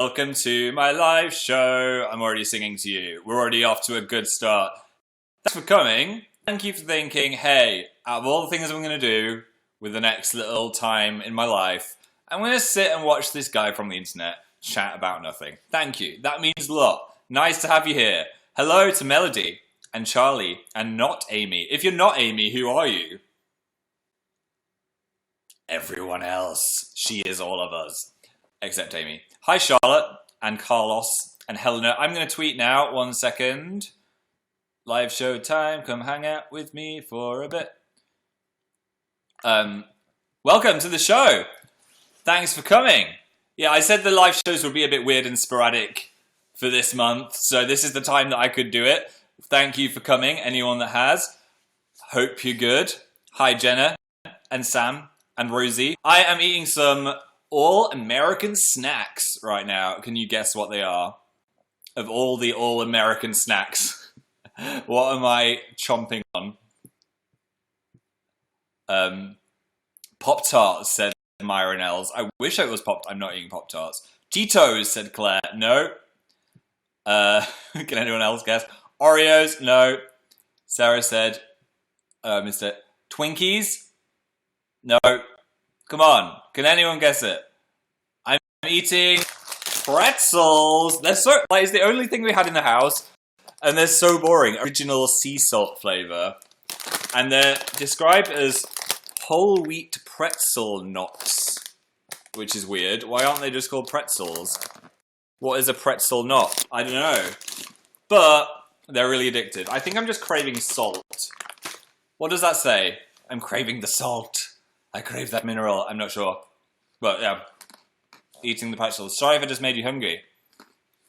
Welcome to my live show. I'm already singing to you. We're already off to a good start. Thanks for coming. Thank you for thinking, hey, out of all the things I'm going to do with the next little time in my life, I'm going to sit and watch this guy from the internet chat about nothing. Thank you. That means a lot. Nice to have you here. Hello to Melody and Charlie and not Amy. If you're not Amy, who are you? Everyone else. She is all of us. Except Amy. Hi, Charlotte and Carlos and Helena. I'm going to tweet now. 1 second. Live show time. Come hang out with me for a bit. Welcome to the show. Thanks for coming. Yeah, I said the live shows would be a bit weird and sporadic for this month, so this is the time that I could do it. Thank you for coming, anyone that has. Hope you're good. Hi, Jenna and Sam and Rosie. I am eating some all-American snacks right now. Can you guess what they are? Of all the all-American snacks, what am I chomping on? Pop-Tarts, said Myron Els. I wish it was Pop. I'm not eating Pop-Tarts. Cheetos, said Claire. No. Can anyone else guess? Oreos? No. Sarah said, missed it. Twinkies? No. Come on. Can anyone guess it? I'm eating pretzels. They're so, like, it's the only thing we had in the house, and they're so boring. Original sea salt flavor. And they're described as whole wheat pretzel knots, which is weird. Why aren't they just called pretzels? What is a pretzel knot? I don't know. But they're really addictive. I think I'm just craving salt. What does that say? I'm craving the salt. I crave that mineral. I'm not sure. But yeah, eating the pretzels. Sorry if I just made you hungry.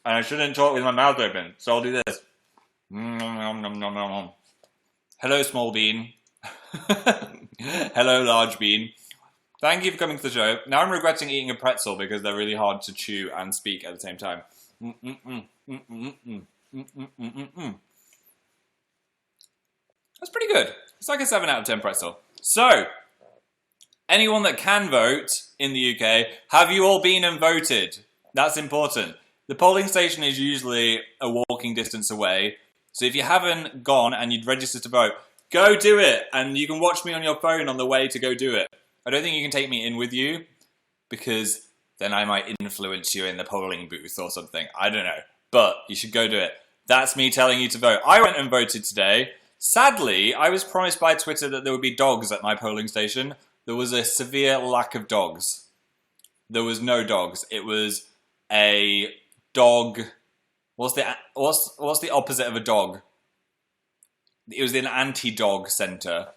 And I shouldn't talk with my mouth open, so I'll do this. Hello, small bean. Hello, large bean. Thank you for coming to the show. Now I'm regretting eating a pretzel because they're really hard to chew and speak at the same time. That's pretty good. It's like a 7 out of 10 pretzel. So, anyone that can vote in the UK, have you all been and voted? That's important. The polling station is usually a walking distance away. So if you haven't gone and you'd registered to vote, go do it. And you can watch me on your phone on the way to go do it. I don't think you can take me in with you because then I might influence you in the polling booth or something. I don't know. But you should go do it. That's me telling you to vote. I went and voted today. Sadly, I was promised by Twitter that there would be dogs at my polling station. There was a severe lack of dogs. There was no dogs. It was a dog. What's the opposite of a dog? It was an anti-dog centre.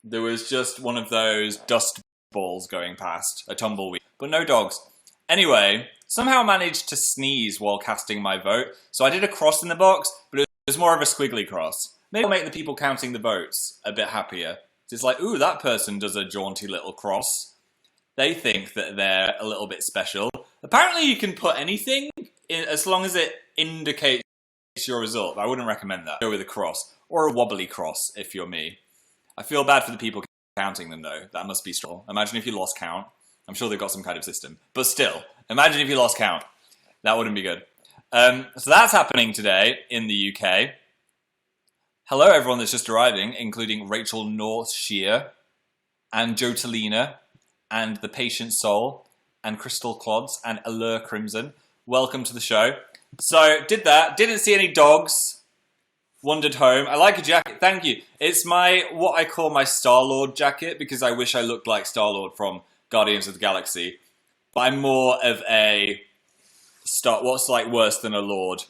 There was just one of those dust balls going past, a tumbleweed, but no dogs. Anyway, somehow managed to sneeze while casting my vote. So I did a cross in the box, but it was more of a squiggly cross. Maybe I'll make the people counting the votes a bit happier. It's like, ooh, that person does a jaunty little cross. They think that they're a little bit special. Apparently you can put anything in as long as it indicates your result. I wouldn't recommend that. Go with a cross. Or a wobbly cross, if you're me. I feel bad for the people counting them, though. That must be strong. Imagine if you lost count. I'm sure they've got some kind of system. But still, imagine if you lost count. That wouldn't be good. So that's happening today in the UK. Hello, everyone that's just arriving, including Rachel Northshire and Jotalina and The Patient Soul and Crystal Clods and Allure Crimson. Welcome to the show. So, did that. Didn't see any dogs. Wandered home. I like a jacket. Thank you. It's what I call my Star-Lord jacket because I wish I looked like Star-Lord from Guardians of the Galaxy. But I'm more of a star. What's like worse than a lord?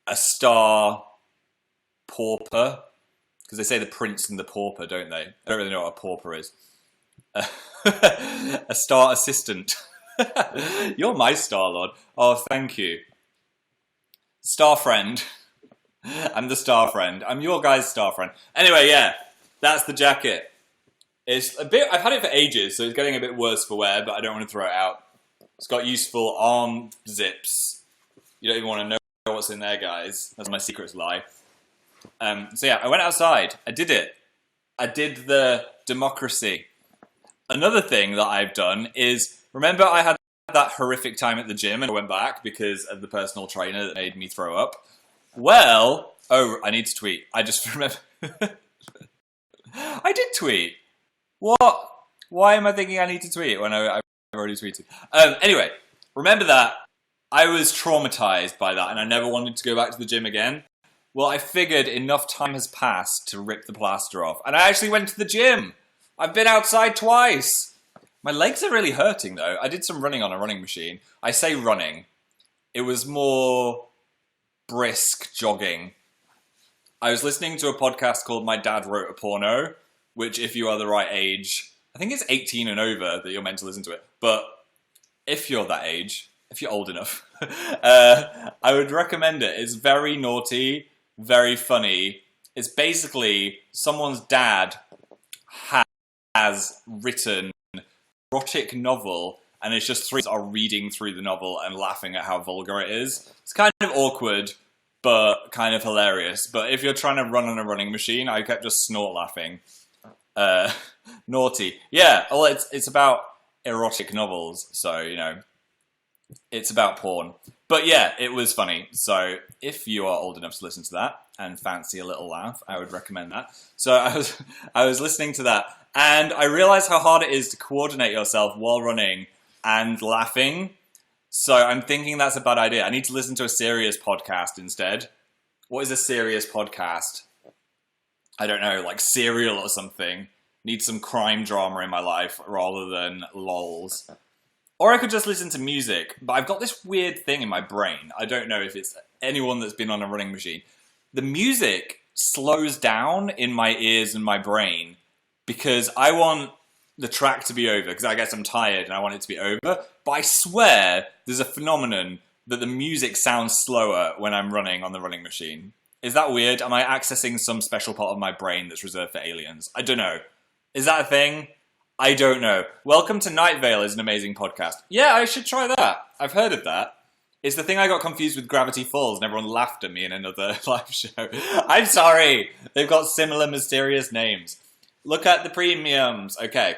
A star pauper. Because they say the prince and the pauper, don't they? I don't really know what a pauper is. A star assistant. You're my Star-Lord. Oh, thank you. Star friend. I'm the star friend. I'm your guy's star friend. Anyway, yeah, that's the jacket. It's a bit. I've had it for ages, so it's getting a bit worse for wear, but I don't want to throw it out. It's got useful arm zips. You don't even want to know what's in there, guys. That's where my secrets lie. So yeah, I went outside. I did it. I did the democracy. Another thing that I've done is, remember I had that horrific time at the gym and I went back because of the personal trainer that made me throw up. Well, oh, I need to tweet. I just remember. I did tweet. What? Why am I thinking I need to tweet when I've already tweeted? Anyway, remember that I was traumatized by that and I never wanted to go back to the gym again. Well, I figured enough time has passed to rip the plaster off. And I actually went to the gym. I've been outside twice. My legs are really hurting though. I did some running on a running machine. I say running. It was more brisk jogging. I was listening to a podcast called My Dad Wrote a Porno, which if you are the right age, I think it's 18 and over that you're meant to listen to it. But if you're that age, if you're old enough, I would recommend it. It's very naughty, very funny. It's basically someone's dad has written an erotic novel and it's just three are reading through the novel and laughing at how vulgar it is. It's kind of awkward, but kind of hilarious. But if you're trying to run on a running machine, I kept just snort laughing. Naughty. Yeah, well, it's about erotic novels, so, you know, it's about porn. But yeah, it was funny. So if you are old enough to listen to that and fancy a little laugh, I would recommend that. So I was listening to that and I realized how hard it is to coordinate yourself while running and laughing. So I'm thinking that's a bad idea. I need to listen to a serious podcast instead. What is a serious podcast? I don't know, like Serial or something. Need some crime drama in my life rather than lols. Or I could just listen to music, but I've got this weird thing in my brain. I don't know if it's anyone that's been on a running machine. The music slows down in my ears and my brain because I want the track to be over, because I guess I'm tired and I want it to be over. But I swear there's a phenomenon that the music sounds slower when I'm running on the running machine. Is that weird? Am I accessing some special part of my brain that's reserved for aliens? I don't know. Is that a thing? I don't know. Welcome to Night Vale is an amazing podcast. Yeah, I should try that. I've heard of that. It's the thing I got confused with Gravity Falls and everyone laughed at me in another live show. I'm sorry. They've got similar mysterious names. Look at the premiums. Okay.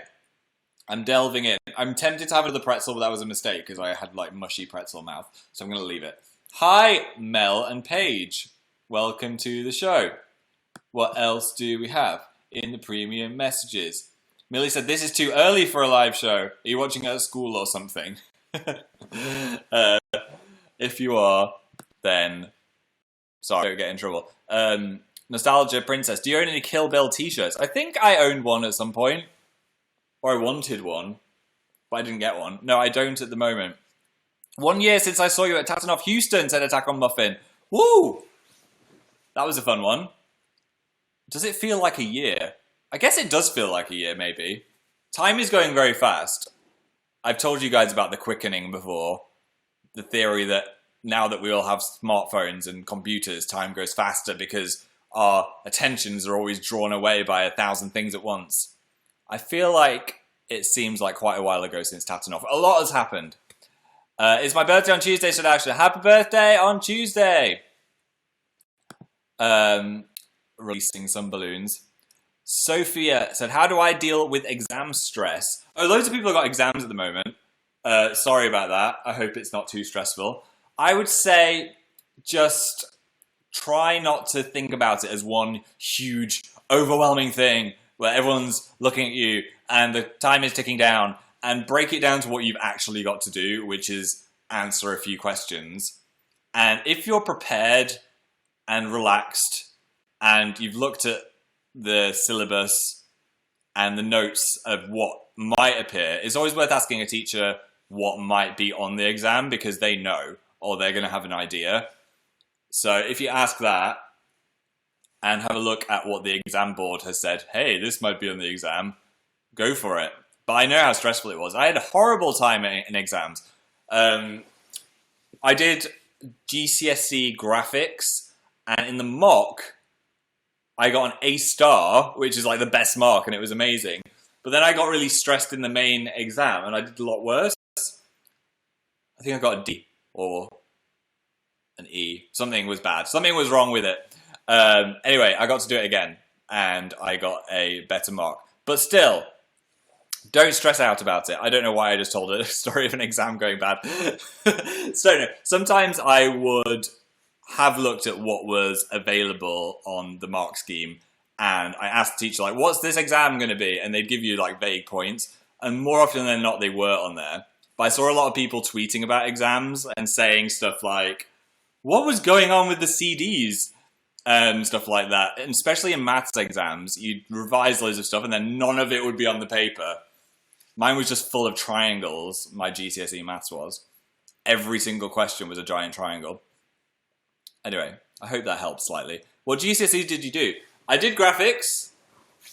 I'm delving in. I'm tempted to have another pretzel, but that was a mistake because I had like mushy pretzel mouth. So I'm going to leave it. Hi, Mel and Paige. Welcome to the show. What else do we have in the premium messages? Millie said, this is too early for a live show. Are you watching it at school or something? If you are, then sorry, don't get in trouble. Nostalgia Princess, do you own any Kill Bill t-shirts? I think I owned one at some point. Or I wanted one, but I didn't get one. No, I don't at the moment. 1 year since I saw you at Tatanoff Houston, said Attack on Muffin. Woo! That was a fun one. Does it feel like a year? I guess it does feel like a year, maybe. Time is going very fast. I've told you guys about the quickening before. The theory that now that we all have smartphones and computers, time goes faster because our attentions are always drawn away by 1,000 things at once. I feel like it seems like quite a while ago since Tatanoff. A lot has happened. It's my birthday on Tuesday, said Ashley. Happy birthday on Tuesday! Releasing some balloons. Sophia said, how do I deal with exam stress? Oh, loads of people have got exams at the moment. Sorry about that. I hope it's not too stressful. I would say just try not to think about it as one huge, overwhelming thing where everyone's looking at you and the time is ticking down, and break it down to what you've actually got to do, which is answer a few questions. And if you're prepared and relaxed and you've looked at the syllabus and the notes of what might appear, it's always worth asking a teacher what might be on the exam because they know or they're going to have an idea. So if you ask that and have a look at what the exam board has said, hey, this might be on the exam, go for it. But I know how stressful it was. I had a horrible time in exams. I did GCSE graphics, and in the mock, I got an A star, which is like the best mark, and it was amazing. But then I got really stressed in the main exam, and I did a lot worse. I think I got a D or an E. Something was bad. Something was wrong with it. Anyway, I got to do it again, and I got a better mark. But still, Don't stress out about it. I don't know why I just told a story of an exam going bad. So no, sometimes I would have looked at what was available on the mark scheme, and I asked the teacher, like, what's this exam going to be? And they'd give you like vague points, and more often than not, they were on there. But I saw a lot of people tweeting about exams and saying stuff like, what was going on with the CDs? Stuff like that. And especially in maths exams, you'd revise loads of stuff and then none of it would be on the paper. Mine was just full of triangles, my GCSE maths was. Every single question was a giant triangle. Anyway, I hope that helps slightly. What GCSE did you do? I did graphics,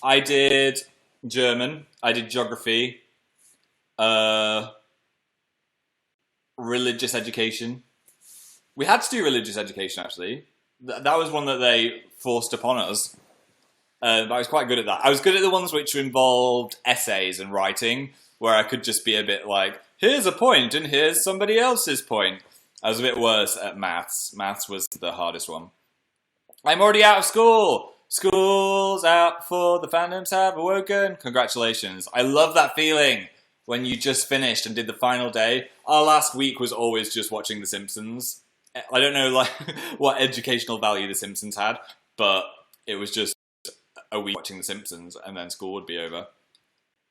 I did German, I did geography, religious education. We had to do religious education, actually. That was one that they forced upon us. But I was quite good at that. I was good at the ones which involved essays and writing, where I could just be a bit like, here's a point and here's somebody else's point. I was a bit worse at maths. Maths was the hardest one. I'm already out of school. School's out for the fandoms have awoken. Congratulations. I love that feeling when you just finished and did the final day. Our last week was always just watching The Simpsons. I don't know like what educational value The Simpsons had, but it was just a week watching The Simpsons and then school would be over.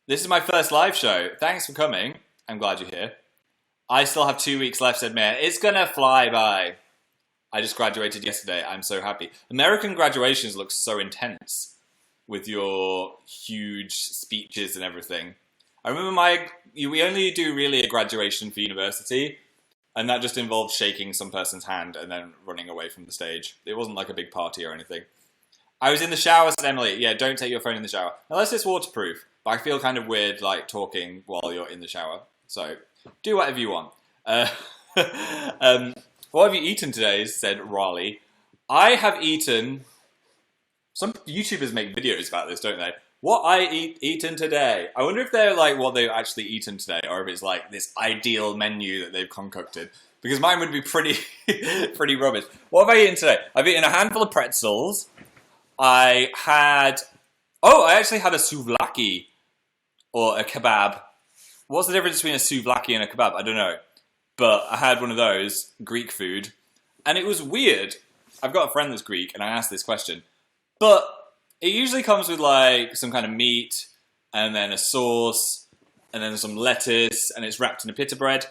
This is my first live show. Thanks for coming. I'm glad you're here. I still have 2 weeks left, said Mayor. It's gonna fly by. I just graduated yesterday. I'm so happy. American graduations look so intense with your huge speeches and everything. I remember we only do really a graduation for university, and that just involved shaking some person's hand and then running away from the stage. It wasn't like a big party or anything. I was in the shower, said Emily. Yeah, don't take your phone in the shower. Unless it's waterproof. But I feel kind of weird like talking while you're in the shower. So, do whatever you want. What have you eaten today? Said Raleigh. I have eaten... Some YouTubers make videos about this, don't they? What I eaten today. I wonder if they're like what they've actually eaten today, or if it's like this ideal menu that they've concocted. Because mine would be pretty rubbish. What have I eaten today? I've eaten a handful of pretzels. I actually had a souvlaki or a kebab. What's the difference between a souvlaki and a kebab? I don't know. But I had one of those, Greek food, and it was weird. I've got a friend that's Greek, and I asked this question. But it usually comes with like some kind of meat, and then a sauce, and then some lettuce, and it's wrapped in a pita bread.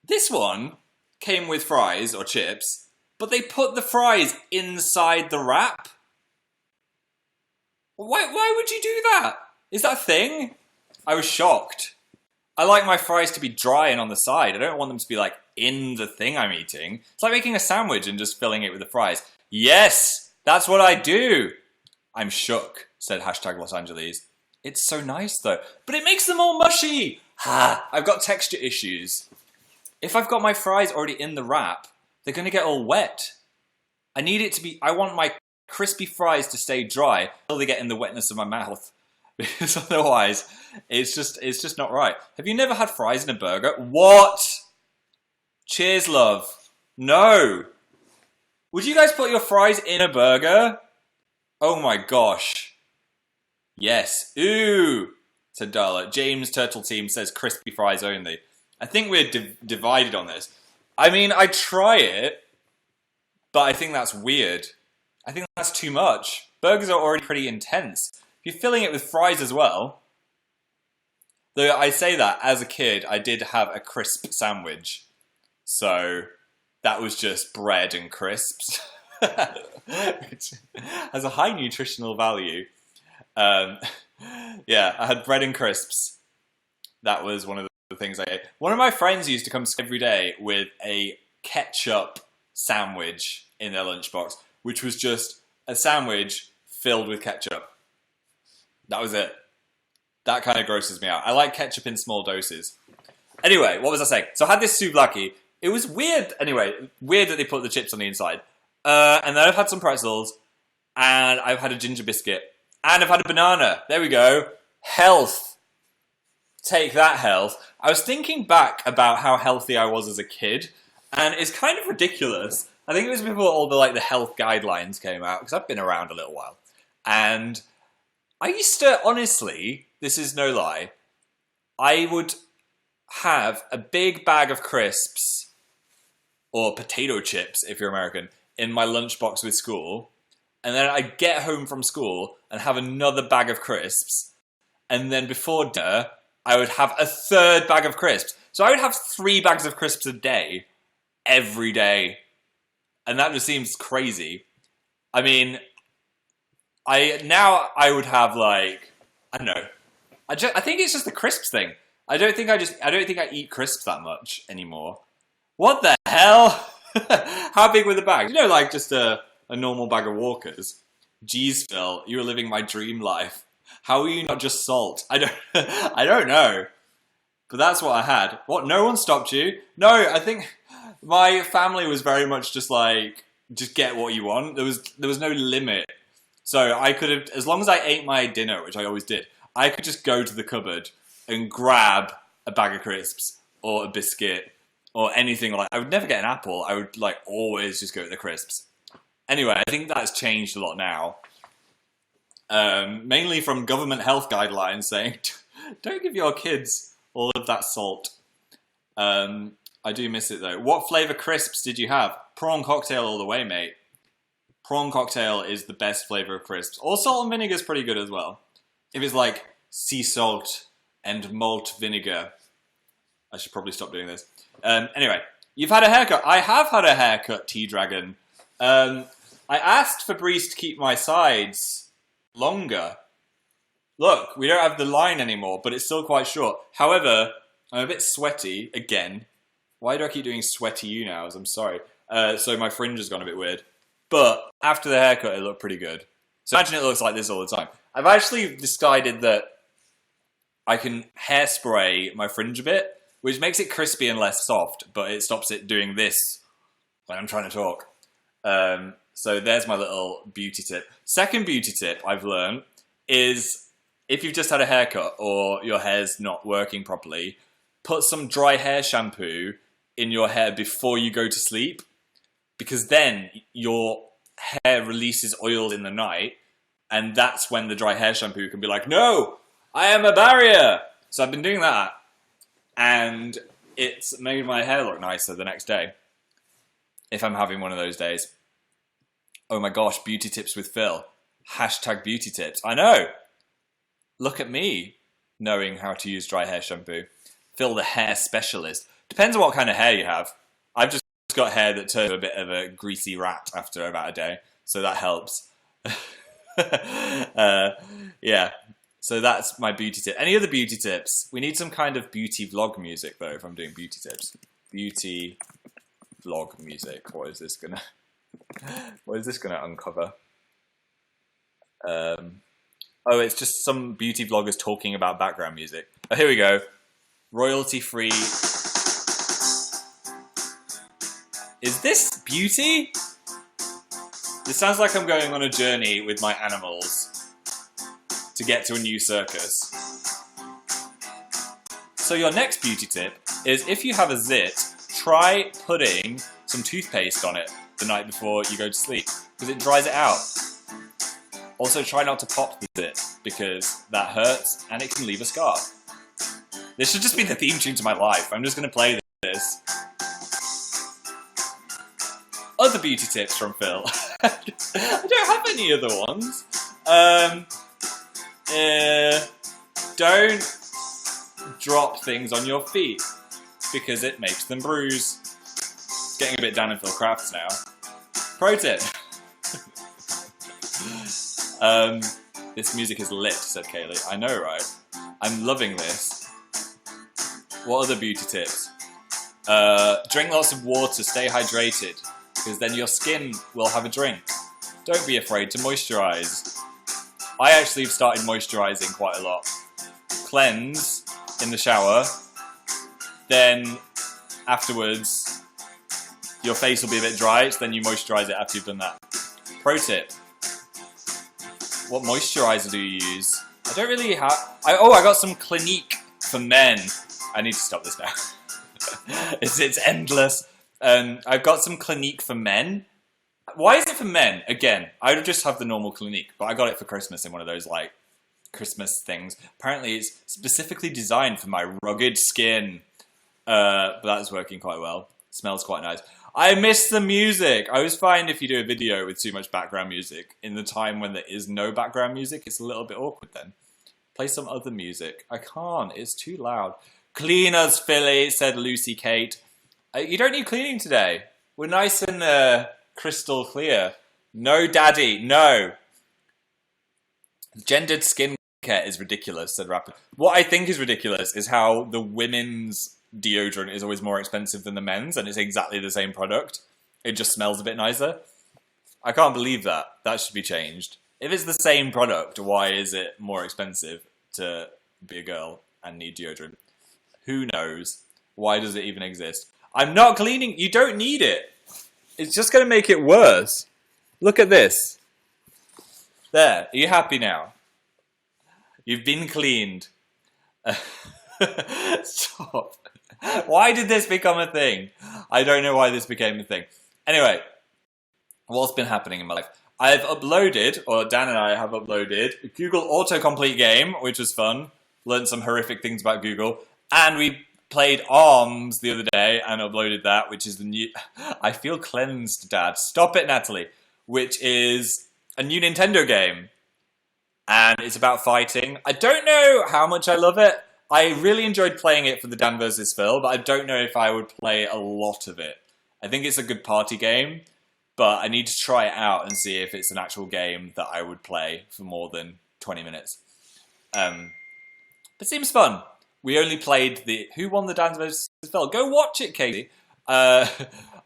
This one came with fries or chips, but they put the fries inside the wrap. Why would you do that? Is that a thing? I was shocked. I like my fries to be dry and on the side. I don't want them to be like in the thing I'm eating. It's like making a sandwich and just filling it with the fries. Yes, that's what I do. I'm shook, said hashtag Los Angeles. It's so nice though, but it makes them all mushy. I've got texture issues. If I've got my fries already in the wrap, they're going to get all wet. I want my crispy fries to stay dry until they get in the wetness of my mouth. Because otherwise, it's just not right. Have you never had fries in a burger? What? Cheers, love. No. Would you guys put your fries in a burger? Oh my gosh. Yes. Ooh, said Darla. James Turtle Team says crispy fries only. I think we're divided on this. I mean, I try it, but I think that's weird. I think that's too much. Burgers are already pretty intense. If you're filling it with fries as well. Though I say that, as a kid, I did have a crisp sandwich. So, that was just bread and crisps. Which has a high nutritional value. Yeah, I had bread and crisps. That was one of the things I ate. One of my friends used to come every day with a ketchup sandwich in their lunchbox, which was just a sandwich filled with ketchup. That was it. That kind of grosses me out. I like ketchup in small doses. Anyway, what was I saying? So I had this souvlaki. It was weird. Anyway, weird that they put the chips on the inside. And then I've had some pretzels. And I've had a ginger biscuit. And I've had a banana. There we go. Health. Take that, health. I was thinking back about how healthy I was as a kid. And it's kind of ridiculous. I think it was before all the health guidelines came out. Because I've been around a little while. And I used to, honestly, this is no lie, I would have a big bag of crisps, or potato chips if you're American, in my lunchbox with school. And then I'd get home from school and have another bag of crisps. And then before dinner, I would have a third bag of crisps. So I would have 3 bags of crisps a day, every day. And that just seems crazy. I mean, I would have like, I don't know. I think it's just the crisps thing. I don't think I eat crisps that much anymore. What the hell? How big were the bags? You know, like just a normal bag of Walkers. Jeez, Phil, you were living my dream life. How are you not just salt? I don't know. But that's what I had. What, no one stopped you? No, I think my family was very much just like, just get what you want. There was no limit. So I could have, as long as I ate my dinner, which I always did, I could just go to the cupboard and grab a bag of crisps or a biscuit or anything like. I would never get an apple. I would like always just go to the crisps. Anyway, I think that's changed a lot now. Mainly from government health guidelines saying, don't give your kids all of that salt. I do miss it though. What flavour crisps did you have? Prawn cocktail all the way, mate. Prawn cocktail is the best flavour of crisps. Or salt and vinegar is pretty good as well. If it's like sea salt and malt vinegar. I should probably stop doing this. Anyway, you've had a haircut. I have had a haircut, T-Dragon. I asked Fabrice to keep my sides longer. Look, we don't have the line anymore, but it's still quite short. However, I'm a bit sweaty again. Why do I keep doing sweaty you nows? I'm sorry. So my fringe has gone a bit weird. But after the haircut, it looked pretty good. So imagine it looks like this all the time. I've actually decided that I can hairspray my fringe a bit, which makes it crispy and less soft, but it stops it doing this when I'm trying to talk. So there's my little beauty tip. Second beauty tip I've learned is if you've just had a haircut or your hair's not working properly, put some dry hair shampoo in your hair before you go to sleep, because then your hair releases oils in the night, and that's when the dry hair shampoo can be like, no, I am a barrier. So I've been doing that, and it's made my hair look nicer the next day, if I'm having one of those days. Oh my gosh, beauty tips with Phil. Hashtag beauty tips. I know. Look at me knowing how to use dry hair shampoo. Phil, the hair specialist. Depends on what kind of hair you have. I've just got hair that turns a bit of a greasy rat after about a day, so that helps. Yeah, so that's my beauty tip. Any other beauty tips? We need some kind of beauty vlog music though if I'm doing beauty tips. Beauty vlog music. What is this gonna uncover? Oh, it's just some beauty vloggers talking about background music. Oh, here we go. Royalty free. Is this beauty? This sounds like I'm going on a journey with my animals to get to a new circus. So your next beauty tip is if you have a zit, try putting some toothpaste on it the night before you go to sleep, because it dries it out. Also try not to pop the zit, because that hurts and it can leave a scar. This should just be the theme tune to my life. I'm just going to play this. Other beauty tips from Phil. I don't have any other ones. Don't drop things on your feet, because it makes them bruise. It's getting a bit Dan and Phil Crafts now. Pro tip. This music is lit, said Kaylee. I know, right? I'm loving this. What other beauty tips? Drink lots of water, stay hydrated, because then your skin will have a drink. Don't be afraid to moisturize. I actually have started moisturizing quite a lot. Cleanse in the shower, then afterwards your face will be a bit dry, so then you moisturize it after you've done that. Pro tip. What moisturizer do you use? I don't really have... I got some Clinique for men. I need to stop this now. It's endless. I've got some Clinique for men. Why is it for men? Again, I would just have the normal Clinique, but I got it for Christmas in one of those like Christmas things. Apparently it's specifically designed for my rugged skin. But that's working quite well. Smells quite nice. I miss the music. I always find if you do a video with too much background music, in the time when there is no background music, it's a little bit awkward then. Play some other music. I can't. It's too loud. Clean us, Philly, said Lucy Kate. You don't need cleaning today. We're nice and crystal clear. No, Daddy, no. Gendered skincare is ridiculous, said Rapper. What I think is ridiculous is how the women's deodorant is always more expensive than the men's, and it's exactly the same product. It just smells a bit nicer. I can't believe that. That should be changed. If it's the same product, why is it more expensive to be a girl and need deodorant? Who knows? Why does it even exist? I'm not cleaning. You don't need it. It's just going to make it worse. Look at this. There. Are you happy now? You've been cleaned. Stop. Why did this become a thing? I don't know why this became a thing. Anyway, what's been happening in my life? I've uploaded, or Dan and I have uploaded, a Google autocomplete game, which was fun. Learned some horrific things about Google. And we played ARMS the other day and uploaded that, which is the new... I feel cleansed, Dad. Stop it, Natalie. Which is a new Nintendo game. And it's about fighting. I don't know how much I love it. I really enjoyed playing it for the Dan vs. Phil, but I don't know if I would play a lot of it. I think it's a good party game, but I need to try it out and see if it's an actual game that I would play for more than 20 minutes. It seems fun. We only played the... Who won the Dan vs. Phil? Go watch it, Katie.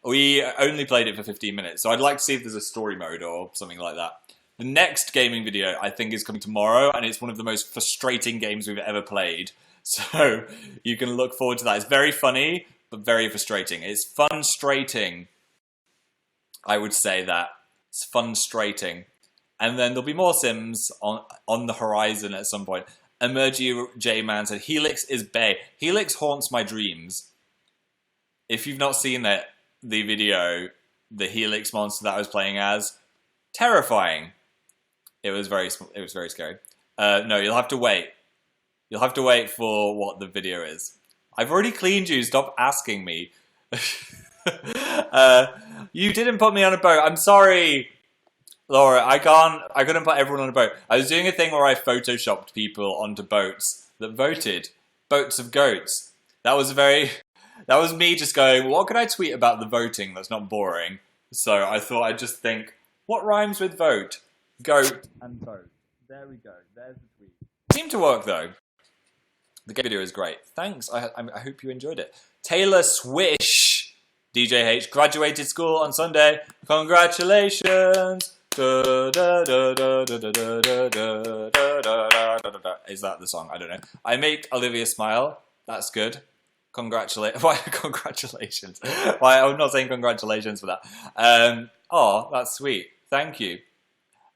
We only played it for 15 minutes, so I'd like to see if there's a story mode or something like that. The next gaming video, I think, is coming tomorrow, and it's one of the most frustrating games we've ever played. So you can look forward to that. It's very funny, but very frustrating. It's fun-strating. I would say that. It's fun-strating. And then there'll be more Sims on the horizon at some point. Emergy J Man said, Helix is bae. Helix haunts my dreams. If you've not seen it, the video, the Helix monster that I was playing as, terrifying. It was very scary. No, you'll have to wait. You'll have to wait for what the video is. I've already cleaned you. Stop asking me. You didn't put me on a boat. I'm sorry, Laura. I couldn't put everyone on a boat. I was doing a thing where I photoshopped people onto boats that voted. Boats of goats. That was me just going, what could I tweet about the voting that's not boring? So I thought I'd just think, what rhymes with vote? Goat and vote. There we go. There's the tweet. Seemed to work though. The game video is great. Thanks. I hope you enjoyed it. Taylor Swish, DJH, graduated school on Sunday. Congratulations. Is that the song? I don't know. I make Olivia smile. That's good. Why congratulations? Why I'm not saying congratulations for that. Oh, that's sweet. Thank you.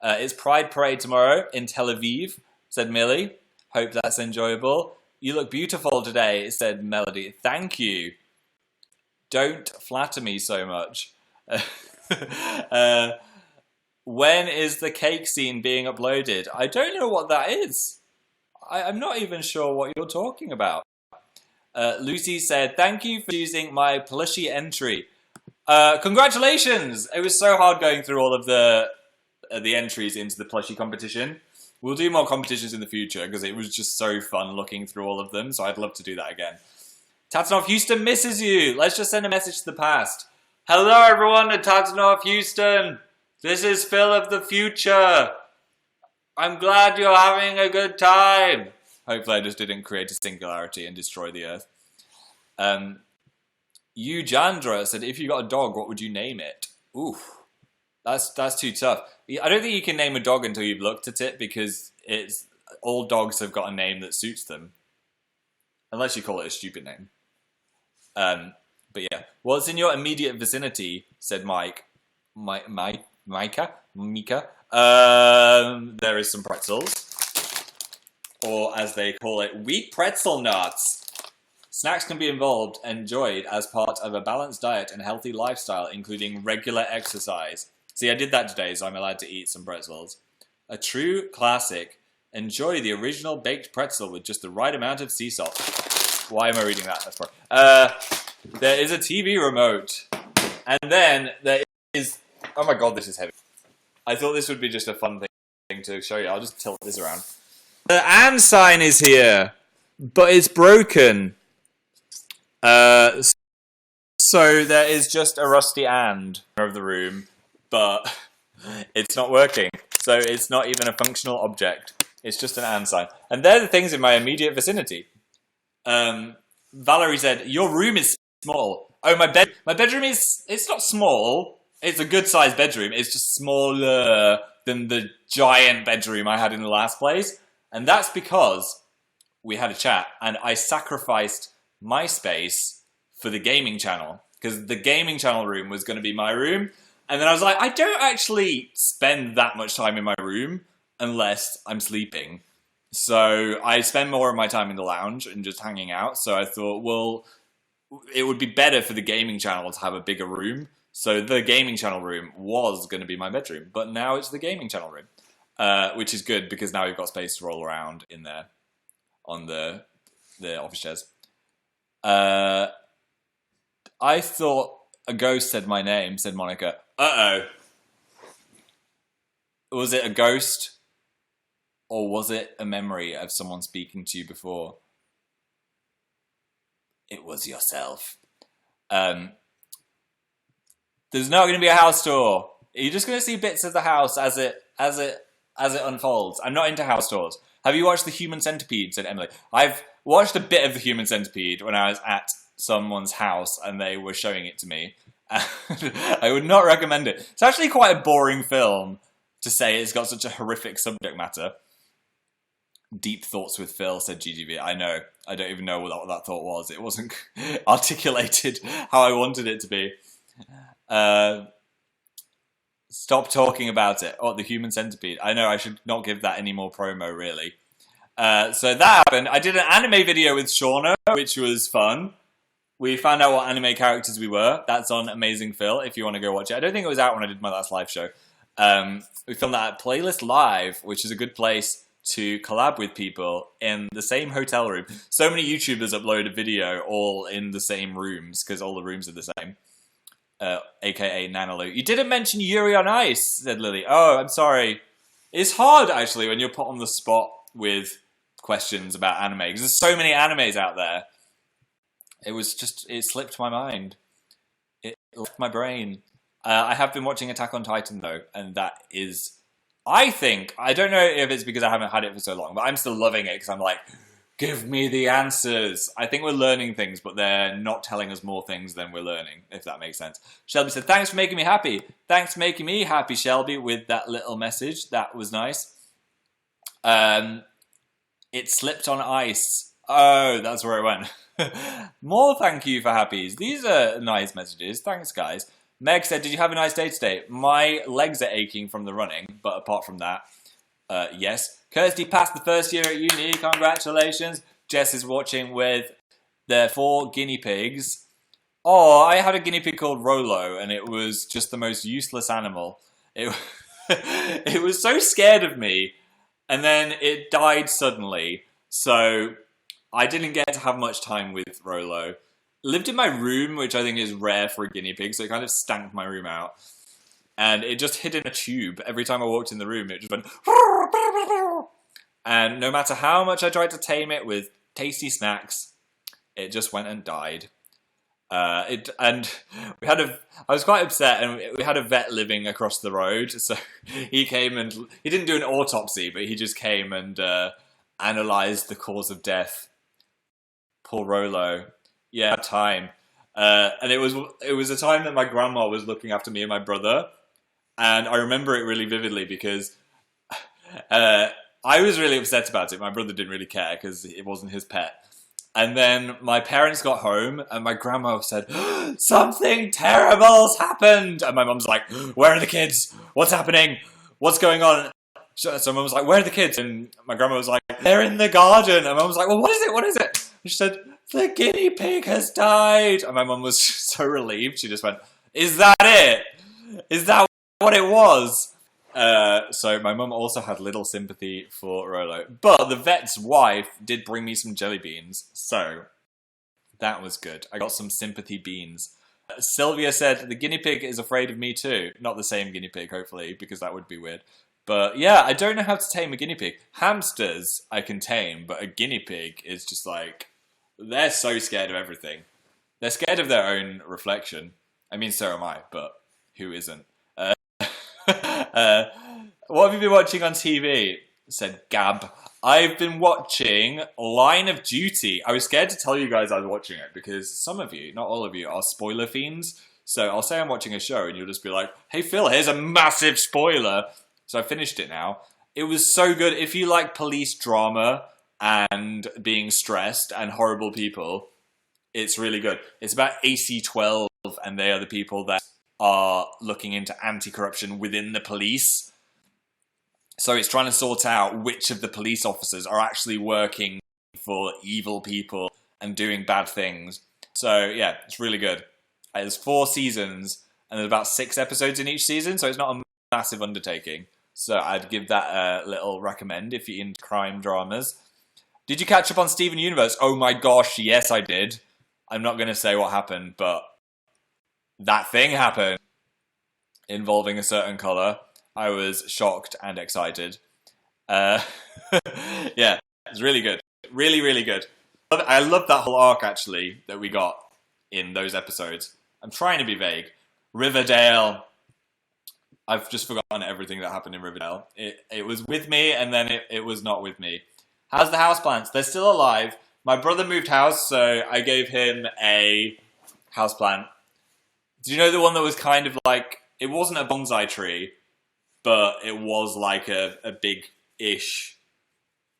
It's Pride Parade tomorrow in Tel Aviv, said Millie. Hope that's enjoyable. You look beautiful today, said Melody. Thank you. Don't flatter me so much. When is the cake scene being uploaded? I don't know what that is. I'm not even sure what you're talking about. Lucy said, thank you for choosing my plushie entry. Congratulations! It was so hard going through all of the entries into the plushie competition. We'll do more competitions in the future because it was just so fun looking through all of them, so I'd love to do that again. Tatanoff Houston misses you. Let's just send a message to the past. Hello everyone at Tatanoff Houston. This is Phil of the future. I'm glad you're having a good time. Hopefully I just didn't create a singularity and destroy the earth. Jandra said, if you got a dog, what would you name it? Oof. That's too tough. I don't think you can name a dog until you've looked at it because all dogs have got a name that suits them. Unless you call it a stupid name. But yeah. What's in your immediate vicinity, said Mike. Mika? There is some pretzels. Or as they call it, wheat pretzel nuts. Snacks can be enjoyed as part of a balanced diet and healthy lifestyle, including regular exercise. See, I did that today, so I'm allowed to eat some pretzels. A true classic. Enjoy the original baked pretzel with just the right amount of sea salt. Why am I reading that? That's wrong. There is a TV remote. And then there is... Oh my god, this is heavy. I thought this would be just a fun thing to show you. I'll just tilt this around. The and sign is here, but it's broken. So there is just a rusty and of the room, but it's not working. So it's not even a functional object. It's just an and sign. And they're the things in my immediate vicinity. Valerie said, your room is small. Oh, my bedroom is... It's not small. It's a good-sized bedroom. It's just smaller than the giant bedroom I had in the last place. And that's because we had a chat and I sacrificed my space for the gaming channel. Because the gaming channel room was going to be my room. And then I was like, I don't actually spend that much time in my room unless I'm sleeping. So I spend more of my time in the lounge and just hanging out. So I thought, well, it would be better for the gaming channel to have a bigger room. So the gaming channel room was going to be my bedroom. But now it's the gaming channel room. Which is good because now we've got space to roll around in there on the office chairs. I thought a ghost said my name, said Monica. Uh-oh. Was it a ghost? Or was it a memory of someone speaking to you before? It was yourself. There's not going to be a house tour. You're just going to see bits of the house as it unfolds. I'm not into house tours. Have you watched The Human Centipede? Said Emily. I've watched a bit of The Human Centipede when I was at someone's house and they were showing it to me. I would not recommend it. It's actually quite a boring film to say it's got such a horrific subject matter. Deep thoughts with Phil, said GGV. I know. I don't even know what that thought was. It wasn't articulated how I wanted it to be. Stop talking about it. Oh, The Human Centipede. I know I should not give that any more promo, really. So that happened. I did an anime video with Shauna, which was fun. We found out what anime characters we were. That's on Amazing Phil, if you want to go watch it. I don't think it was out when I did my last live show. We filmed that at Playlist Live, which is a good place to collab with people in the same hotel room. So many YouTubers upload a video all in the same rooms, because all the rooms are the same. AKA Nanaloo. You didn't mention Yuri on Ice, said Lily. Oh, I'm sorry. It's hard, actually, when you're put on the spot with questions about anime, because there's so many animes out there. It slipped my mind. It left my brain. I have been watching Attack on Titan, though, and that is... I don't know if it's because I haven't had it for so long, but I'm still loving it, because I'm like, give me the answers. I think we're learning things, but they're not telling us more things than we're learning, if that makes sense. Shelby said, thanks for making me happy. Thanks for making me happy, Shelby, with that little message. That was nice. It slipped on ice. Oh, that's where it went. More thank you for happies. These are nice messages. Thanks, guys. Meg said, did you have a nice day today? My legs are aching from the running, but apart from that, yes. Kirsty passed the first year at uni. Congratulations. Jess is watching with their 4 guinea pigs. Oh, I had a guinea pig called Rolo, and it was just the most useless animal. It was so scared of me, and then it died suddenly, so I didn't get to have much time with Rolo. Lived in my room, which I think is rare for a guinea pig, so it kind of stank my room out. And it just hid in a tube. Every time I walked in the room, it just went... And no matter how much I tried to tame it with tasty snacks, it just went and died. I was quite upset, and we had a vet living across the road, so he came and... He didn't do an autopsy, but he just came and analysed the cause of death. Poor Rolo. Yeah, time. And it was a time that my grandma was looking after me and my brother, and I remember it really vividly because I was really upset about it. My brother didn't really care because it wasn't his pet. And then my parents got home, and my grandma said, something terrible's happened! And my mum's like, where are the kids? What's happening? What's going on? So mum was like, where are the kids? And my grandma was like, they're in the garden. And mum was like, well, what is it? What is it? And she said, the guinea pig has died. And my mum was so relieved. She just went, is that it? Is that what it was? So my mum also had little sympathy for Rolo. But the vet's wife did bring me some jelly beans. So that was good. I got some sympathy beans. Sylvia said, the guinea pig is afraid of me too. Not the same guinea pig, hopefully, because that would be weird. But yeah, I don't know how to tame a guinea pig. Hamsters I can tame, but a guinea pig is just like, they're so scared of everything. They're scared of their own reflection. I mean, so am I, but who isn't? What have you been watching on TV? Said Gab. I've been watching Line of Duty. I was scared to tell you guys I was watching it because some of you, not all of you, are spoiler fiends. So I'll say I'm watching a show and you'll just be like, hey Phil, here's a massive spoiler. So I finished it now. It was so good. If you like police drama and being stressed and horrible people, it's really good. It's about AC-12 and they are the people that are looking into anti-corruption within the police. So it's trying to sort out which of the police officers are actually working for evil people and doing bad things. So yeah, it's really good. There's 4 seasons and there's about 6 episodes in each season, so it's not a massive undertaking. So I'd give that a little recommend if you're into crime dramas. Did you catch up on Steven Universe? Oh my gosh, yes I did. I'm not going to say what happened, but that thing happened involving a certain colour. I was shocked and excited. Yeah, it's really good. Really, really good. I love that whole arc, actually, that we got in those episodes. I'm trying to be vague. Riverdale. I've just forgotten everything that happened in Riverdale. It was with me, and then it was not with me. How's the houseplants? They're still alive. My brother moved house, so I gave him a houseplant. Did you know the one that was kind of like... It wasn't a bonsai tree, but it was like a big-ish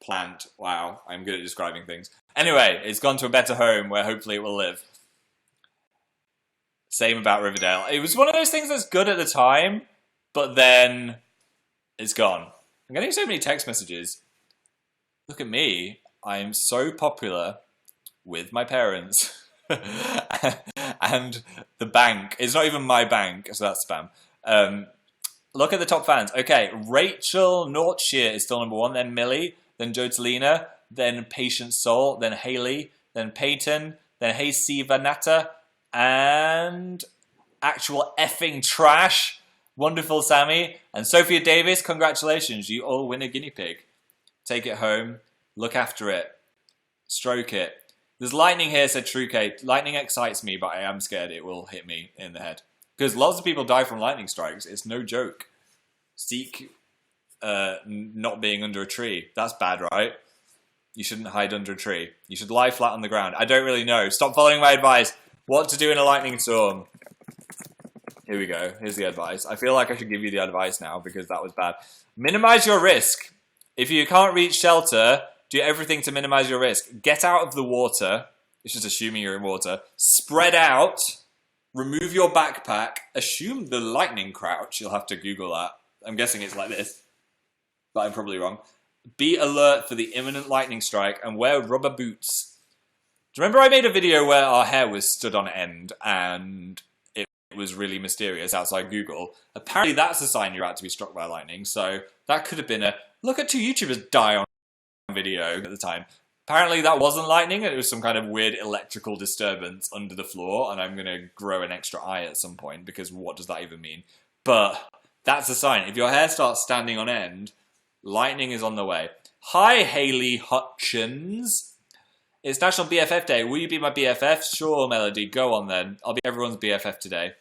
plant. Wow, I'm good at describing things. Anyway, it's gone to a better home where hopefully it will live. Same about Riverdale. It was one of those things that's good at the time, but then it's gone. I'm getting so many text messages. Look at me. I am so popular with my parents. And the bank. It's not even my bank, so that's spam. Look at the top fans. Okay, Rachel Nortshire is still number 1, then Millie, then Jodelina, then Patient Soul, then Haley, then Peyton, then Hey Sivanata, and actual effing trash, Wonderful Sammy, and Sophia Davis. Congratulations, you all win a guinea pig. Take it home, look after it, stroke it. There's lightning here, said True K. Lightning excites me, but I am scared it will hit me in the head. Because lots of people die from lightning strikes. It's no joke. Seek not being under a tree. That's bad, right? You shouldn't hide under a tree. You should lie flat on the ground. I don't really know. Stop following my advice. What to do in a lightning storm. Here we go. Here's the advice. I feel like I should give you the advice now because that was bad. Minimize your risk. If you can't reach shelter, do everything to minimize your risk. Get out of the water. It's just assuming you're in water. Spread out. Remove your backpack. Assume the lightning crouch. You'll have to Google that. I'm guessing it's like this, but I'm probably wrong. Be alert for the imminent lightning strike and wear rubber boots. Do you remember I made a video where our hair was stood on end and it was really mysterious outside Google? Apparently that's a sign you're about to be struck by lightning, so that could have been a look at 2 YouTubers die on video at the time. Apparently that wasn't lightning, it was some kind of weird electrical disturbance under the floor, and I'm going to grow an extra eye at some point, because what does that even mean? But that's a sign. If your hair starts standing on end, lightning is on the way. Hi, Hayley Hutchins. It's National BFF Day. Will you be my BFF? Sure, Melody. Go on then. I'll be everyone's BFF today.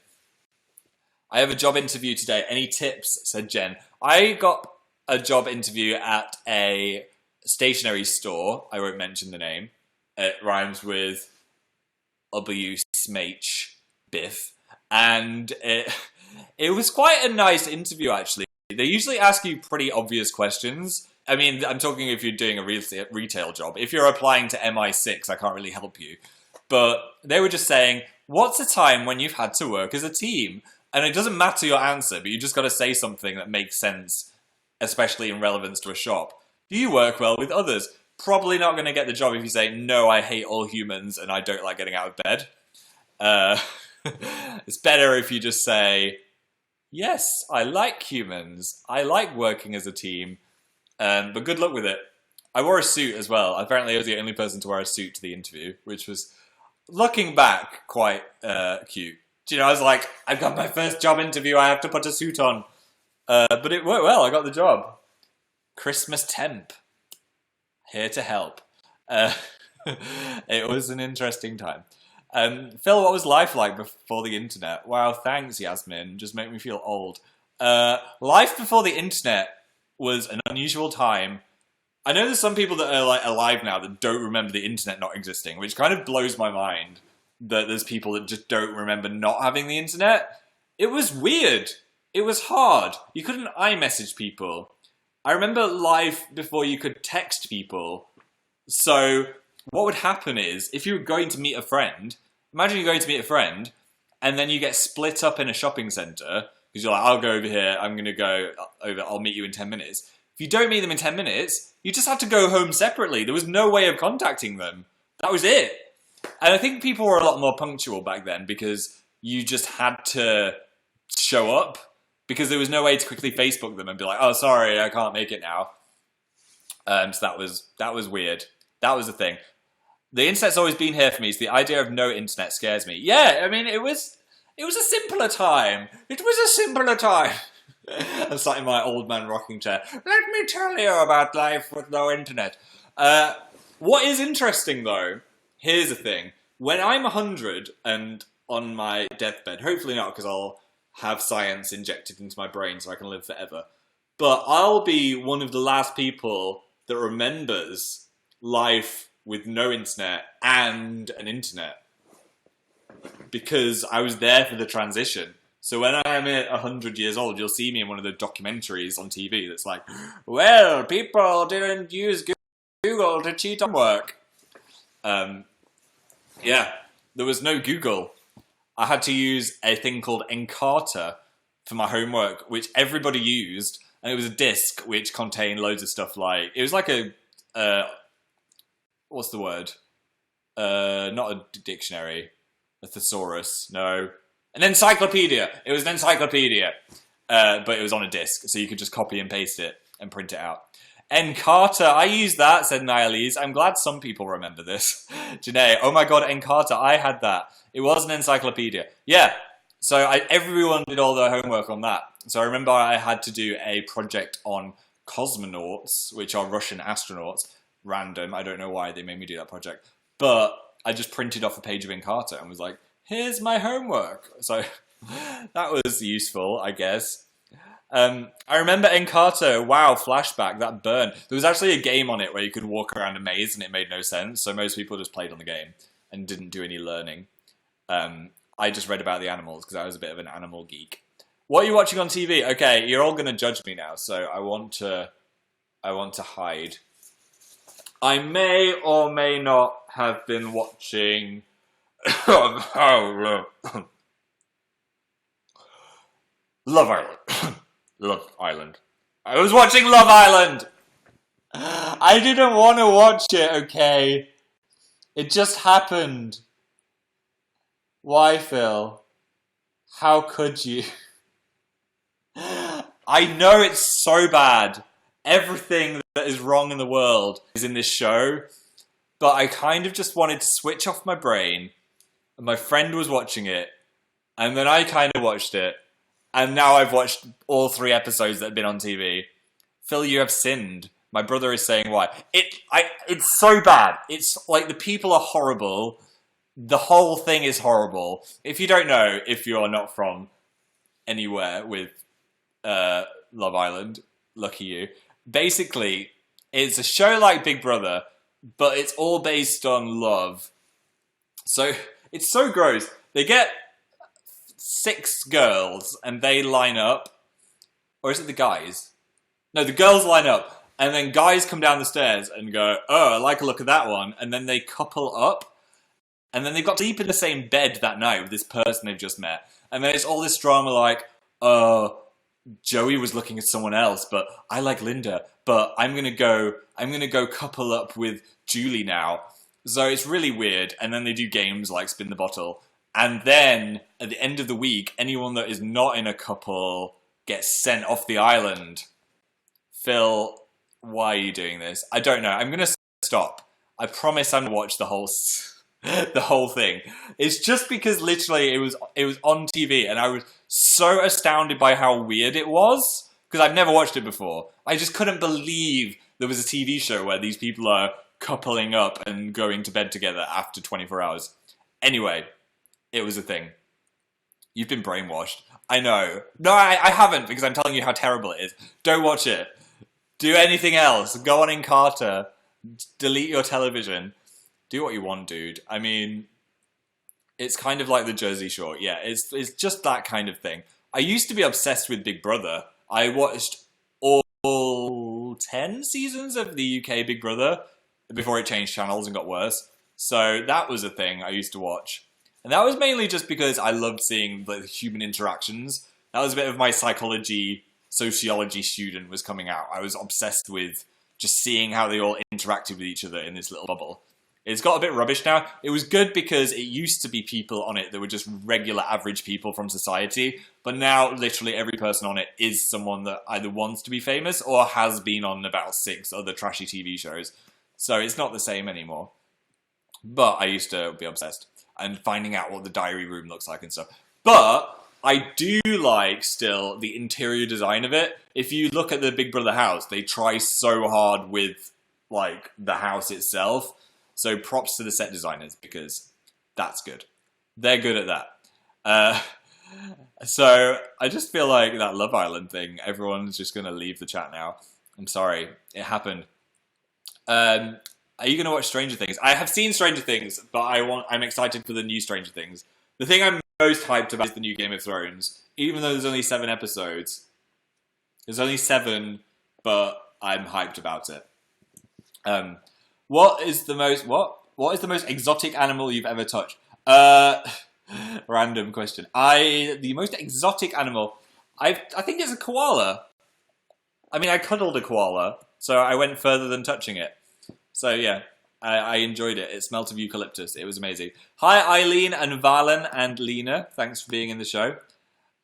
I have a job interview today. Any tips? Said Jen. I got a job interview at a stationery store. I won't mention the name. It rhymes with W Smach Biff. And it was quite a nice interview, actually. They usually ask you pretty obvious questions. I mean, I'm talking if you're doing a retail job. If you're applying to MI6, I can't really help you. But they were just saying, what's a time when you've had to work as a team? And it doesn't matter your answer, but you just got to say something that makes sense, especially in relevance to a shop. Do you work well with others? Probably not going to get the job if you say, no, I hate all humans and I don't like getting out of bed. It's better if you just say, Yes, I like humans. I like working as a team. But good luck with it. I wore a suit as well. Apparently, I was the only person to wear a suit to the interview, which was, looking back, quite cute. Do you know, I was like, I've got my first job interview, I have to put a suit on. But it worked well, I got the job. Christmas temp, here to help. Uh, it was an interesting time. Phil, what was life like before the internet? Wow, thanks, Yasmin. Just make me feel old. Life before the internet was an unusual time. I know there's some people that are like alive now that don't remember the internet not existing, which kind of blows my mind that there's people that just don't remember not having the internet. It was weird. It was hard. You couldn't iMessage people. I remember life before you could text people. So what would happen is, if you were going to meet a friend, imagine you're going to meet a friend, and then you get split up in a shopping centre, because you're like, I'll go over here, I'm going to go over, I'll meet you in 10 minutes. If you don't meet them in 10 minutes, you just had to go home separately. There was no way of contacting them. That was it. And I think people were a lot more punctual back then, because you just had to show up, because there was no way to quickly Facebook them and be like, oh, sorry, I can't make it now. So that was weird. That was the thing. The internet's always been here for me, so the idea of no internet scares me. Yeah, I mean, it was a simpler time. It was a simpler time. I'm sat in my old man rocking chair. Let me tell you about life with no internet. What is interesting, though, here's the thing. When I'm 100 and on my deathbed, hopefully not, because I'll have science injected into my brain so I can live forever, but I'll be one of the last people that remembers life with no internet and an internet, because I was there for the transition. So when I'm at 100 years old, you'll see me in one of the documentaries on TV that's like, well, people didn't use Google to cheat on work. Yeah, there was no Google. I had to use a thing called Encarta for my homework, which everybody used, and it was a disc which contained loads of stuff like, it was like a, what's the word? Not a dictionary, a thesaurus, no. An encyclopedia. It was an encyclopedia, but it was on a disc, so you could just copy and paste it and print it out. Encarta, I used that, said Nialise. I'm glad some people remember this. Janae, oh my god, Encarta, I had that. It was an encyclopedia. Yeah, so everyone did all their homework on that. So I remember I had to do a project on cosmonauts, which are Russian astronauts. Random, I don't know why they made me do that project. But I just printed off a page of Encarta and was like, here's my homework. So that was useful, I guess. I remember Encarta, wow, flashback, that burn. There was actually a game on it where you could walk around a maze and it made no sense, so most people just played on the game and didn't do any learning. I just read about the animals because I was a bit of an animal geek. What are you watching on TV? Okay, you're all going to judge me now, so I want to hide. I may or may not have been watching Love Island. Love Island. I was watching Love Island! I didn't want to watch it, okay? It just happened. Why, Phil? How could you? I know it's so bad. Everything that is wrong in the world is in this show, but I kind of just wanted to switch off my brain, and my friend was watching it, and then I kind of watched it, and now I've watched all 3 episodes that have been on TV. Phil, you have sinned. My brother is saying why. It's so bad. It's like the people are horrible. The whole thing is horrible. If you don't know, if you're not from anywhere with Love Island, lucky you. Basically, it's a show like Big Brother, but it's all based on love. So it's so gross. They get 6 girls and they line up. Or is it the guys? No, the girls line up. And then guys come down the stairs and go, oh, I like a look at that one. And then they couple up. And then they've got to sleep in the same bed that night with this person they've just met. And then it's all this drama like, Joey was looking at someone else, but I like Linda. But I'm gonna go couple up with Julie now. So it's really weird. And then they do games like Spin the Bottle. And then at the end of the week, anyone that is not in a couple gets sent off the island. Phil, why are you doing this? I don't know. I'm going to stop. I promise I'm going to watch the whole thing. It's just because literally it was on TV and I was so astounded by how weird it was because I've never watched it before. I just couldn't believe there was a TV show where these people are coupling up and going to bed together after 24 hours. Anyway, it was a thing. You've been brainwashed. I know. No, I haven't because I'm telling you how terrible it is. Don't watch it. Do anything else. Go on in Carter. Delete your television. Do what you want, dude. I mean, it's kind of like the Jersey Shore. Yeah, it's just that kind of thing. I used to be obsessed with Big Brother. I watched all 10 seasons of the UK Big Brother before it changed channels and got worse. So that was a thing I used to watch. And that was mainly just because I loved seeing the human interactions. That was a bit of my sociology student was coming out. I was obsessed with just seeing how they all interacted with each other in this little bubble. It's got a bit rubbish now. It was good because it used to be people on it that were just regular average people from society. But now literally every person on it is someone that either wants to be famous or has been on about 6 other trashy TV shows. So it's not the same anymore. But I used to be obsessed and finding out what the diary room looks like and stuff. But I do like still the interior design of it. If you look at the Big Brother house, they try so hard with like the house itself. So props to the set designers because that's good. They're good at that. So I just feel like that Love Island thing, everyone's just going to leave the chat now. I'm sorry. It happened. Are you going to watch Stranger Things? I have seen Stranger Things, but I'm excited for the new Stranger Things. The thing I'm most hyped about is the new Game of Thrones. Even though there's only 7 episodes. There's only 7, but I'm hyped about it. What is the most exotic animal you've ever touched? Random question. The most exotic animal, I think it's a koala. I mean, I cuddled a koala, so I went further than touching it. So yeah, I enjoyed it. It smelt of eucalyptus. It was amazing. Hi Eileen and Valen and Lena. Thanks for being in the show.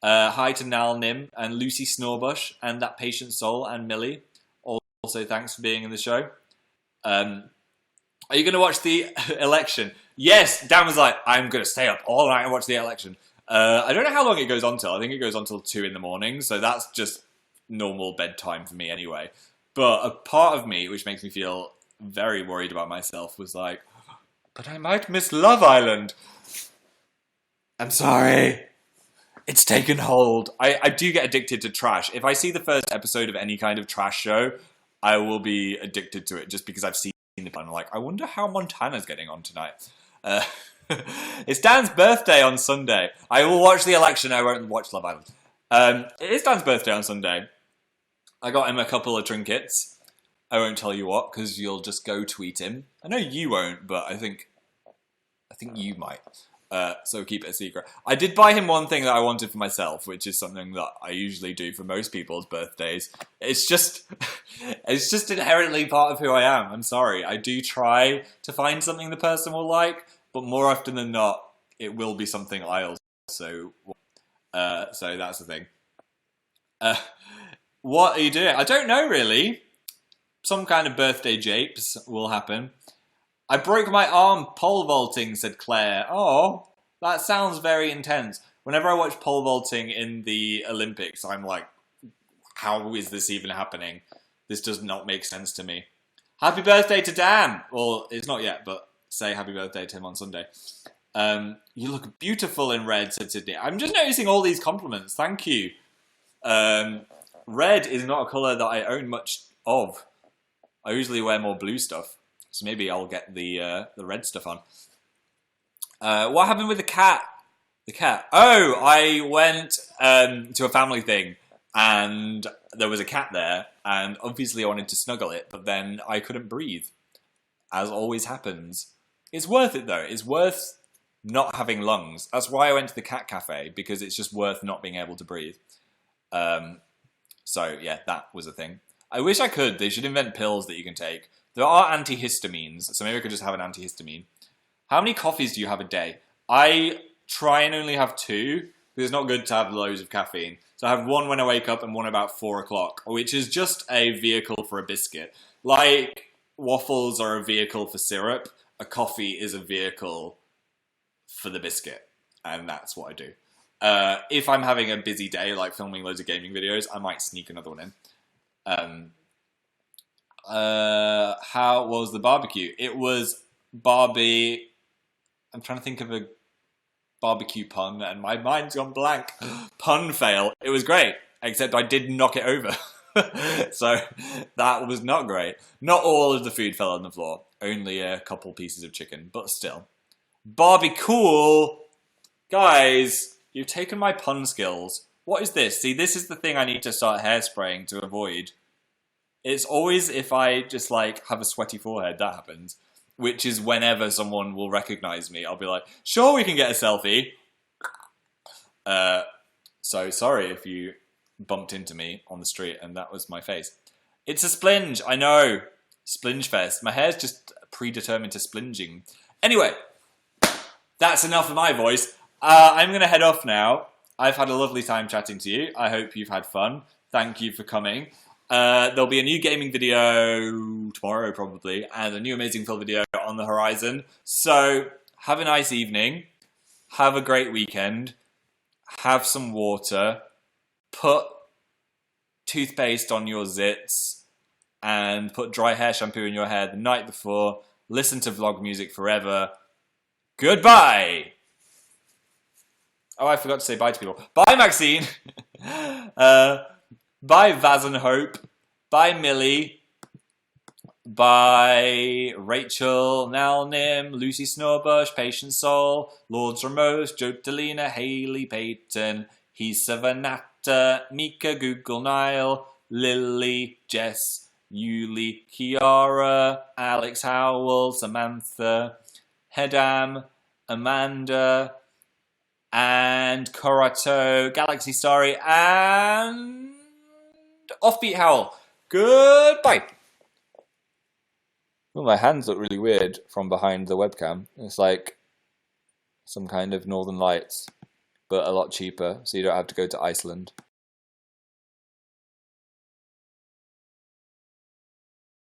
Hi to Nal Nim and Lucy Snorbush and That Patient Soul and Millie. Also thanks for being in the show. Are you going to watch the election? Yes, Dan was like, I'm going to stay up all night and watch the election. I don't know how long it goes on till. I think it goes on till 2 in the morning, so that's just normal bedtime for me anyway. But a part of me, which makes me feel very worried about myself, was like, but I might miss Love Island. I'm sorry. It's taken hold. I do get addicted to trash. If I see the first episode of any kind of trash show, I will be addicted to it just because I've seen it. I'm like, I wonder how Montana's getting on tonight. It's Dan's birthday on Sunday. I will watch the election. I won't watch Love Island. It is Dan's birthday on Sunday. I got him a couple of trinkets. I won't tell you what because you'll just go tweet him. I know you won't, but I think you might. So keep it a secret. I did buy him one thing that I wanted for myself, which is something that I usually do for most people's birthdays. It's just inherently part of who I am. I'm sorry. I do try to find something the person will like, but more often than not, it will be something I also want. So that's the thing. What are you doing? I don't know really. Some kind of birthday japes will happen. I broke my arm pole vaulting, said Claire. Oh, that sounds very intense. Whenever I watch pole vaulting in the Olympics, I'm like, how is this even happening? This does not make sense to me. Happy birthday to Dan! Well, it's not yet, but say happy birthday to him on Sunday. You look beautiful in red, said Sydney. I'm just noticing all these compliments. Thank you. Red is not a colour that I own much of. I usually wear more blue stuff. So maybe I'll get the red stuff on. What happened with the cat? The cat. Oh, I went to a family thing and there was a cat there and obviously I wanted to snuggle it, but then I couldn't breathe, as always happens. It's worth it though. It's worth not having lungs. That's why I went to the cat cafe, because it's just worth not being able to breathe. So yeah, that was a thing. I wish I could. They should invent pills that you can take. There are antihistamines, so maybe I could just have an antihistamine. How many coffees do you have a day? I try and only have 2, because it's not good to have loads of caffeine. So I have one when I wake up and one about 4 o'clock, which is just a vehicle for a biscuit. Like waffles are a vehicle for syrup, a coffee is a vehicle for the biscuit. And that's what I do. If I'm having a busy day, like filming loads of gaming videos, I might sneak another one in. How was the barbecue? It was Barbie. I'm trying to think of a barbecue pun, and my mind's gone blank. Pun fail. It was great, except I did knock it over. So that was not great. Not all of the food fell on the floor. Only a couple pieces of chicken, but still. Barbie cool. Guys, you've taken my pun skills. What is this? See, this is the thing I need to start hairspraying to avoid. It's always if I just like have a sweaty forehead, that happens. Which is whenever someone will recognize me, I'll be like, sure, we can get a selfie. So sorry if you bumped into me on the street and that was my face. It's a splinge, I know. Splinge fest. My hair's just predetermined to splinging. Anyway, that's enough of my voice. I'm going to head off now. I've had a lovely time chatting to you. I hope you've had fun. Thank you for coming. There'll be a new gaming video tomorrow probably, and a new Amazing Fill video on the horizon. So have a nice evening, have a great weekend, have some water, put toothpaste on your zits, and put dry hair shampoo in your hair the night before. Listen to vlog music forever. Goodbye! Oh, I forgot to say bye to people. Bye, Maxine! Bye, Vaz and Hope. Bye, Millie. Bye, Rachel, Nell Nim, Lucy Snorbush, Patience Soul, Lords Ramos, Joe Delina, Hayley Payton, Hisa Vanata, Mika, Google Nile, Lily, Jess, Yuli, Kiara, Alex Howell, Samantha, Hedam, Amanda, and Korato, Galaxy Story, and Offbeat Howl. Goodbye. Well, my hands look really weird from behind the webcam. It's like some kind of Northern Lights, but a lot cheaper, so you don't have to go to Iceland.